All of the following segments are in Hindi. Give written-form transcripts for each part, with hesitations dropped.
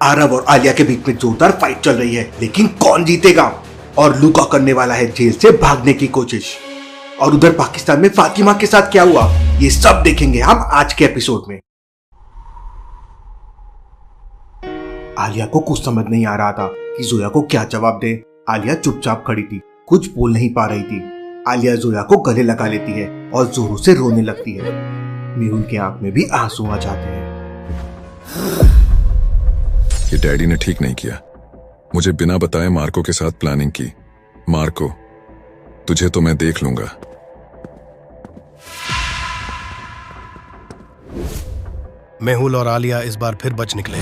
आरव और आलिया के बीच में जोरदार फाइट चल रही है, लेकिन कौन जीतेगा? और लूका करने वाला है जेल से भागने की कोशिश। और उधर पाकिस्तान में फातिमा के साथ क्या हुआ, ये सब देखेंगे हम आज के एपिसोड में। आलिया को कुछ समझ नहीं आ रहा था कि जोया को क्या जवाब दे। आलिया चुपचाप खड़ी थी, कुछ बोल नहीं पा रही थी। आलिया जोया को गले लगा लेती है और जोरों से रोने लगती है। मेहुल के आंख में भी आंसू आ जाते हैं। ये डैडी ने ठीक नहीं किया, मुझे बिना बताए मार्को के साथ प्लानिंग की। मार्को, तुझे तो मैं देख लूंगा। मेहुल और आलिया इस बार फिर बच निकले।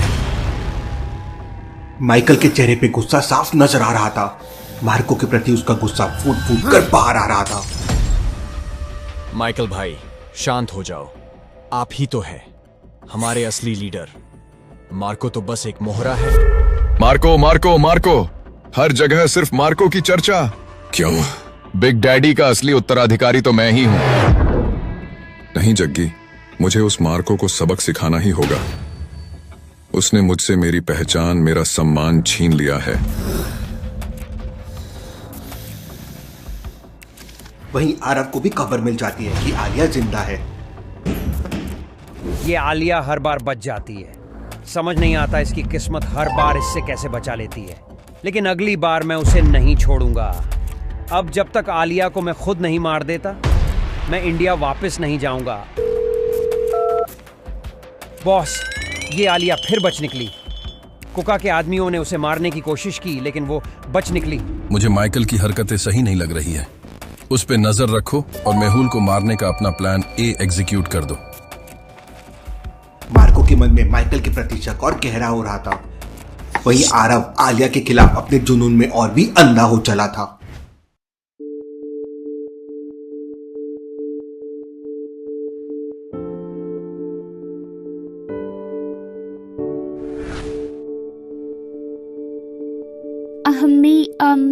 माइकल के चेहरे पे गुस्सा साफ नजर आ रहा था। मार्को के प्रति उसका गुस्सा फूट फूट कर बाहर आ रहा था। माइकल भाई, शांत हो जाओ। आप ही तो है हमारे असली लीडर। मार्को तो बस एक मोहरा है। मार्को मार्को मार्को, हर जगह सिर्फ मार्को की चर्चा क्यों? बिग डैडी का असली उत्तराधिकारी तो मैं ही हूं। नहीं जग्गी, मुझे उस मार्को को सबक सिखाना ही होगा। उसने मुझसे मेरी पहचान, मेरा सम्मान छीन लिया है। वहीं आरव को भी खबर मिल जाती है कि आलिया जिंदा है। ये आलिया हर बार बच जाती है। समझ नहीं आता इसकी किस्मत हर बार इससे कैसे बचा लेती है। लेकिन अगली बार मैं उसे नहीं छोड़ूंगा। अब जब तक आलिया को मैं खुद नहीं मार देता, मैं इंडिया वापस नहीं जाऊंगा। बॉस, ये आलिया फिर बच निकली। कुका के आदमियों ने उसे मारने की कोशिश की, लेकिन वो बच निकली। मुझे माइकल की हरकतें सही नहीं लग रही है। उस पे नजर रखो और मेहुल को मारने का अपना प्लान ए एग्जीक्यूट कर दो। मार्को के मन में माइकल के प्रति शक और गहरा हो रहा था। वहीं आरव आलिया के खिलाफ अपने जुनून में और भी अंधा हो चला था।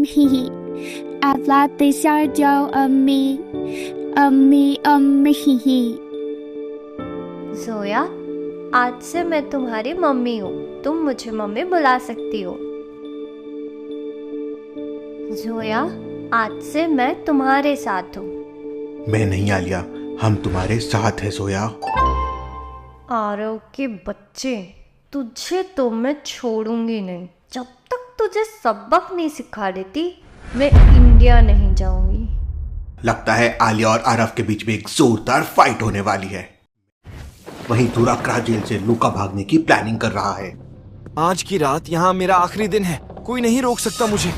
ही hablaste ही। जोया, आज से मैं तुम्हारी मम्मी हूँ। तुम मुझे मम्मी बुला सकती हो। जोया, आज से मैं तुम्हारे साथ हूँ। मैं नहीं आलिया, हम तुम्हारे साथ हैं जोया। आरव के बच्चे, तुझे तो मैं छोड़ूंगी नहीं। जब तक तुझे सबक नहीं सिखा देती, मैं इंडिया नहीं जाऊंगी। लगता है आलिया और आरव के बीच में एक जोरदार फाइट होने वाली है। वहीं दुराक्रा जेल से लूका भागने की प्लानिंग कर रहा है। आज की रात यहाँ मेरा आखिरी दिन है, कोई नहीं रोक सकता मुझे।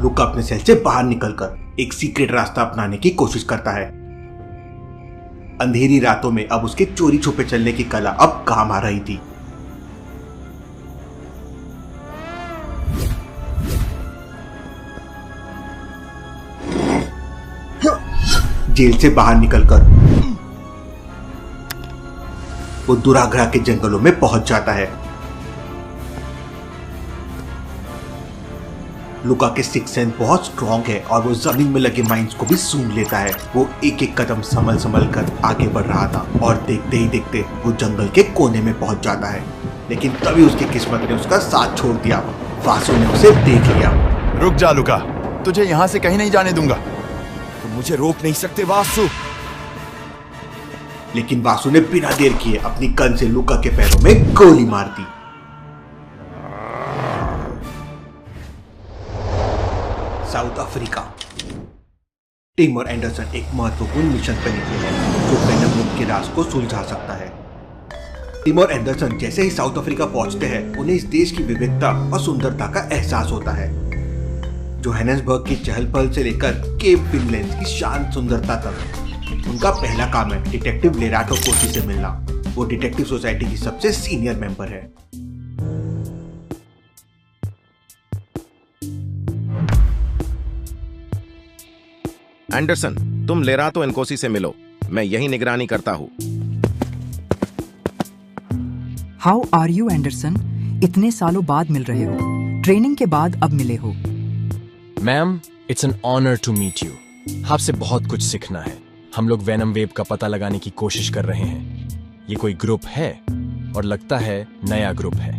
लूका अपने सेल से बाहर निकलकर एक सीक्रेट रास्ता अपनाने की कोशिश करता है। अंधेरी रातों में अब उसके चोरी छुपे चलने की कला अब काम आ रही थी। जेल से बाहर निकलकर वो दुराग्रा के जंगलों में पहुंच जाता है। लूका के सिक्स सेंस बहुत स्ट्रॉन्ग है और वो जमीन में लगे माइंस को भी सूंघ लेता है। वो एक एक कदम संभल कर आगे बढ़ रहा था और देखते ही देखते वो जंगल के कोने में पहुंच जाता है। लेकिन तभी उसकी किस्मत ने उसका साथ छोड़ दिया। वासु ने उसे देख लिया। रुक जा लूका, तुझे यहाँ से कहीं नहीं जाने दूंगा। तुम मुझे रोक नहीं सकते वासु। लेकिन वासु ने बिना देर किए अपनी गन से लूका के पैरों में गोली मार दी। South Africa. टिम और एंडरसन एक महत्वपूर्ण मिशन पर निकले हैं जो वेनम के राज को सुलझा सकता है। टिम और एंडरसन जैसे ही साउथ अफ्रीका पहुंचते हैं, उन्हें इस देश की विविधता और सुंदरता का एहसास होता है। जोहानिसबर्ग की चहल पहल से लेकर केप फिनलैंड की शांत सुंदरता तक उनका पहला काम है डिटेक्टिव लेराटो कोसी से मिलना। वो डिटेक्टिव सोसाइटी की सबसे सीनियर मेंबर है। एंडरसन, तुम लेरातो एनकोसी से मिलो। मैं यही निगरानी करता हूँ। How are you Anderson? इतने सालों बाद मिल रहे हो, ट्रेनिंग के बाद अब मिले हो। Ma'am, it's an honour to meet you. आपसे बहुत कुछ सीखना है। हम लोग वेनम वेव का पता लगाने की कोशिश कर रहे हैं। ये कोई ग्रुप है और लगता है नया ग्रुप है।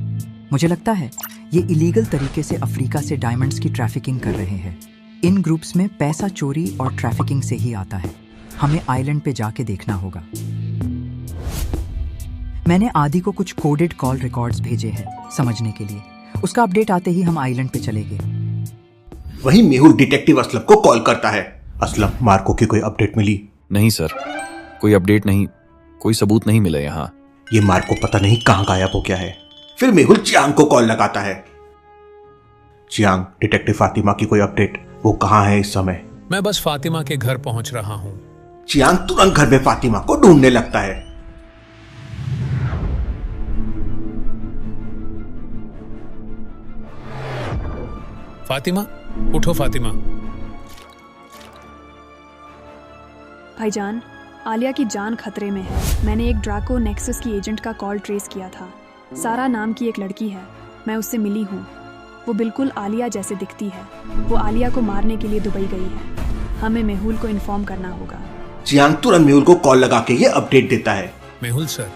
मुझे लगता है ये इलीगल तरीके से अफ्रीका से डायमंड्स की ट्रैफिकिंग कर रहे हैं। इन ग्रुप्स में पैसा चोरी और ट्रैफिकिंग से ही आता है। हमें आइलैंड पे जाके देखना होगा। मैंने आदि को कुछ कोडेड कॉल रिकॉर्ड्स भेजे हैं समझने के लिए। उसका अपडेट आते ही हम आइलैंड पे चले गए। वहीं मेहुल डिटेक्टिव असलम को कॉल करता है। असलम, मार्को की कोई अपडेट मिली? नहीं सर, कोई अपडेट नहीं, कोई सबूत नहीं मिला यहाँ। ये मार्को पता नहीं कहाँ गायब हो गया है। फिर मेहुल चियांग को कॉल लगाता है। चियांग, डिटेक्टिव फातिमा की कोई अपडेट? वो कहाँ है इस समय? मैं बस फातिमा के घर पहुंच रहा हूँ। चियांग तुरंत घर में फातिमा को ढूंढने लगता है। फातिमा, उठो फातिमा। भाईजान, आलिया की जान खतरे में है। मैंने एक ड्राको नेक्सस की एजेंट का कॉल ट्रेस किया था। सारा नाम की एक लड़की है, मैं उससे मिली हूँ। वो बिल्कुल आलिया जैसे दिखती है। वो आलिया को मारने के लिए दुबई गई है। हमें मेहुल को इन्फॉर्म करना होगा। चियांग तुरंत मेहुल को कॉल लगा के ये अपडेट देता है। मेहुल सर,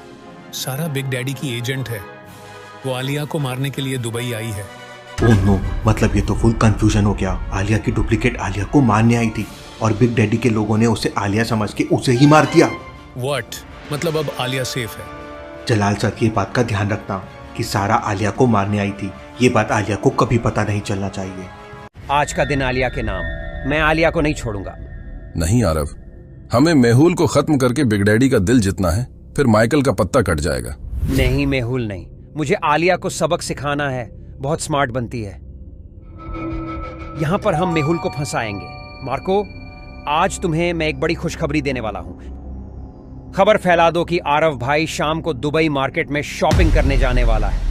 सारा बिग डैडी की एजेंट है। वो आलिया को मारने के लिए दुबई आई है। ओह नो, मतलब ये तो फुल कंफ्यूजन हो गया। आलिया की डुप्लीकेट आलिया को मारने आई थी और बिग डैडी के लोगों ने उसे आलिया समझ के उसे ही मार दिया। व्हाट? मतलब अब आलिया सेफ है? जलाल सर, ये बात का ध्यान रखना कि सारा आलिया को मारने आई थी। ये बात आलिया को कभी पता नहीं चलना चाहिए। आज का दिन आलिया के नाम। मैं आलिया को नहीं छोड़ूंगा। नहीं आरव, हमें मेहुल को खत्म करके बिग डैडी का दिल जितना है, फिर माइकल का पत्ता कट जाएगा। नहीं मेहुल नहीं, मुझे आलिया को सबक सिखाना है। बहुत स्मार्ट बनती है। यहां पर हम मेहुल को फंसाएंगे। मार्को, आज तुम्हें मैं एक बड़ी खुशखबरी देने वाला हूं। खबर फैला दो कि आरव भाई शाम को दुबई मार्केट में शॉपिंग करने जाने वाला है।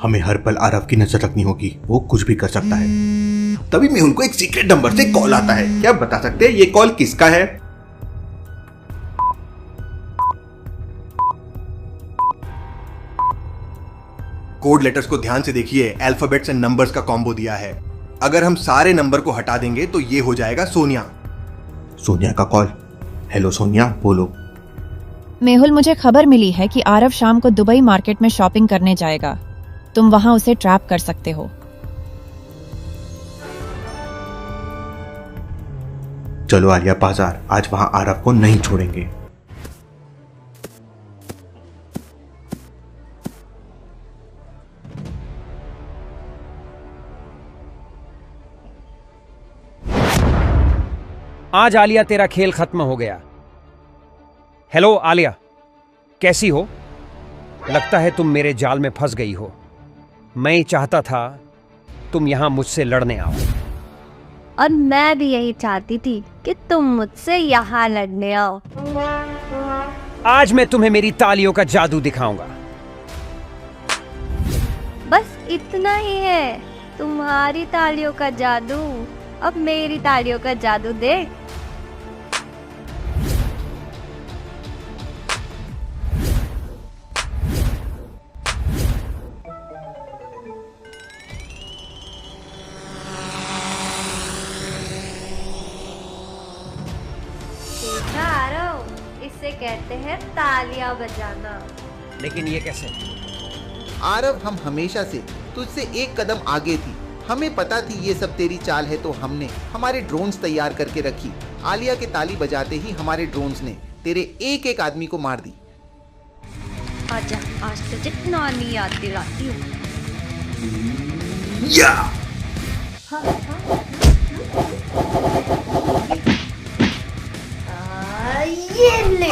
हमें हर पल आरव की नजर रखनी होगी, वो कुछ भी कर सकता है। तभी मेहुल को एक सीक्रेट नंबर से कॉल आता है। क्या बता सकते हैं ये कॉल किसका है? कोड लेटर्स को ध्यान से देखिए। अल्फाबेट्स एंड नंबर्स का कॉम्बो दिया है। अगर हम सारे नंबर को हटा देंगे तो ये हो जाएगा सोनिया। सोनिया का कॉल। हेलो सोनिया, बोलो। मेहुल, मुझे खबर मिली है कि आरव शाम को दुबई मार्केट में शॉपिंग करने जाएगा। तुम वहां उसे ट्रैप कर सकते हो। चलो आलिया बाजार, आज वहां आरव को नहीं छोड़ेंगे। आज आलिया, तेरा खेल खत्म हो गया। हेलो आलिया, कैसी हो? लगता है तुम मेरे जाल में फंस गई हो। मैं चाहता था तुम यहां मुझसे लड़ने आओ। और मैं भी यही चाहती थी कि तुम मुझसे यहाँ लड़ने आओ। आज मैं तुम्हें मेरी तालियों का जादू दिखाऊंगा। बस इतना ही है, तुम्हारी तालियों का जादू। अब मेरी तालियों का जादू देख। देखा आरव, इसे कहते हैं तालियां बजाना। लेकिन ये कैसे? आरव, हम हमेशा से तुझसे एक कदम आगे थी। हमें पता थी ये सब तेरी चाल है, तो हमने हमारे ड्रोन्स तैयार करके रखी। आलिया के ताली बजाते ही हमारे ड्रोन्स ने तेरे एक एक आदमी को मार दी। आजा, आज तुझे नानी याद दिलाती हूँ। ये ले।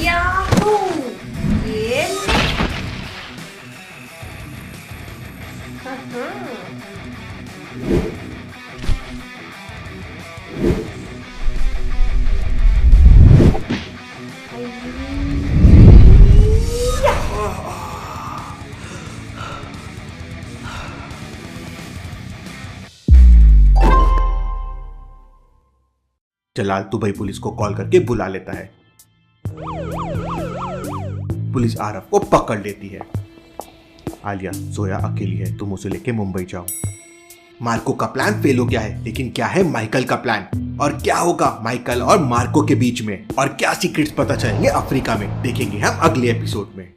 याहू! ये ले। जलाल दुबई पुलिस को कॉल करके बुला लेता है। पुलिस आरव को पकड़ लेती है। आलिया, जोया अकेली है, तुम उसे लेके मुंबई जाओ। मार्को का प्लान फेल हो गया है, लेकिन क्या है माइकल का प्लान? और क्या होगा माइकल और मार्को के बीच में? और क्या सीक्रेट्स पता चलेंगे अफ्रीका में? देखेंगे हम अगले एपिसोड में।